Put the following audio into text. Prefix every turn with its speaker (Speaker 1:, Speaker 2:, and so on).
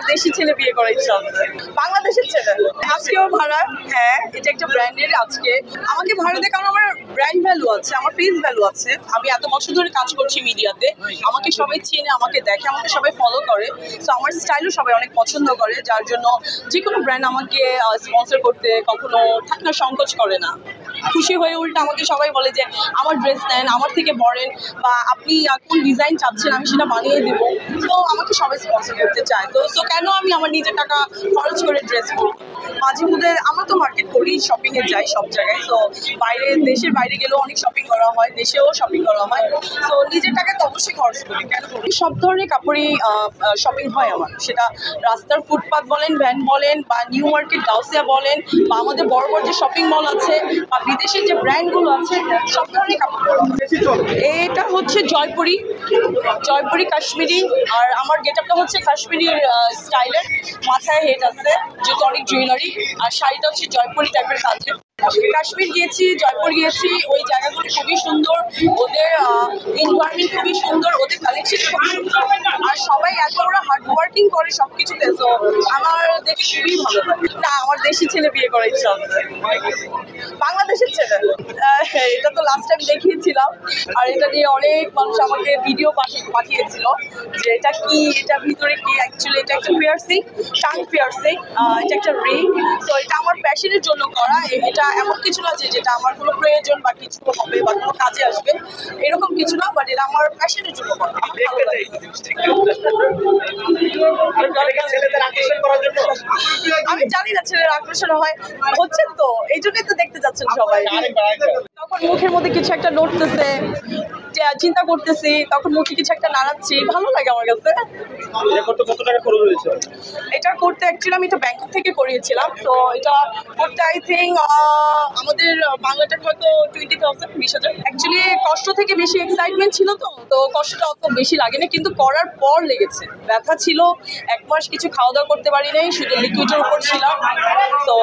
Speaker 1: আমার দেশি ছেলে বিয়ে করার ইচ্ছা আছে। বাংলাদেশের ছেলে। আজকেও ভাড়া, হ্যাঁ, এটা একটা ব্র্যান্ডের। আজকে আমাকে ভাড়া দেয় কারণ আমার ব্র্যান্ড ভ্যালু আছে, আমার ফেস ভ্যালু আছে। আমি এত বছর ধরে কাজ করছি মিডিয়াতে, আমাকে সবাই চেনে, আমাকে দেখে, আমাকে সবাই ফলো করে। সো আমার স্টাইলও সবাই অনেক পছন্দ করে, যার জন্য যে কোনো ব্র্যান্ড আমাকে স্পন্সর করতে কখনো থাকে না, সংকোচ করে না। খুশি হয়ে উল্টা আমাকে সবাই বলে যে আমার ড্রেস নেন, আমার থেকে পরেন, বা আপনি কোন ডিজাইন চাচ্ছেন আমি সেটা বানিয়ে দেবো। তো আমাকে সবাই স্পন্সর করতে চায়। তো কেন আমি আমার নিজের টাকা খরচ করে ড্রেস করবো? মাঝে মধ্যে আমরা তো মার্কেট করি, শপিংয়ে যাই সব জায়গায়। তো বাইরে, দেশের বাইরে গেলেও অনেক শপিং করা হয়, দেশেও শপিং করা হয়। তো নিজের টাকা তো অবশ্যই খরচ করি, কেন করি? সব ধরনের কাপড়ই শপিং হয় আমার। সেটা রাস্তার ফুটপাথ বলেন, ভ্যান বলেন, বা নিউ মার্কেট গাউসিয়া বলেন, বা আমাদের বড় বড় যে শপিং মল আছে, বা বিদেশের যে ব্র্যান্ডগুলো আছে, সব ধরনের কাপড়। এটা হচ্ছে জয়পুরি কাশ্মীরি। আর আমার গেট আপটা হচ্ছে কাশ্মীরি স্টাইলের। মাথায় হেড আছে, যেহেতু অনেক জুয়েলারি, আর শাড়িটা হচ্ছে জয়পুরি টাইপের কাজের। কাশ্মীর গিয়েছি, জয়পুর গিয়েছি, ওই জায়গাগুলো খুবই সুন্দর। ওদের এনভায়রনমেন্ট খুবই সুন্দর, ওদের কালেকশন খুবই সুন্দর, আর সবাই এত ওরা হার্ড ওয়ার্কিং করে সবকিছুতে। তো আমার দেখে খুবই ভালো লাগে। না, আমার দেশি ছেলে বিয়ে করার ইচ্ছা আছে। বাংলাদেশের ছেলে। এটা তো লাস্ট টাইম দেখিয়েছিলাম, আর এটা নিয়ে অনেক মানুষ আমাকে ভিডিও পাঠিয়েছিল যে এটা কি, এটা ভিতরে কি। অ্যাকচুয়ালি এটা একটা পিয়ার্সিং, টাং পিয়ার্সিং, এটা একটা রিং। তো এটা আমার প্যাশনের জন্য করা। এটা এমন কিছু না যে যেটা আমার কোনো প্রয়োজন বা কিছু হবে বা কোনো কাজে আসবে, এরকম কিছু না, বাট এটা আমার প্যাশনের জন্য করা। আমি জানি না ছেলের আকর্ষণ হচ্ছে, তো এই জন্যই তো দেখতে যাচ্ছেন সবাই। তখন মুখের মধ্যে কিছু একটা নড়তেছে, চিন্তা করতেছি, তখন মুখে কিছু একটা নাড়াচ্ছি, ভালো লাগে আমার কাছে। এটা করতে অ্যাকচুয়ালি আমি এটা ব্যাংকক থেকে করিয়েছিলাম। তো এটা করতে আই থিঙ্ক আমাদের বাংলা টাকা হয়তো 20,000, 20,000। অ্যাকচুয়ালি কষ্ট থেকে বেশি এক্সাইটমেন্ট ছিল, তো কষ্টটা অত বেশি লাগেনি, কিন্তু করার পর লেগেছে। ব্যথা ছিল, 1 মাস কিছু খাওয়া দাওয়া করতে পারি নাই, শুধু লিকুইডের উপর ছিলাম। তো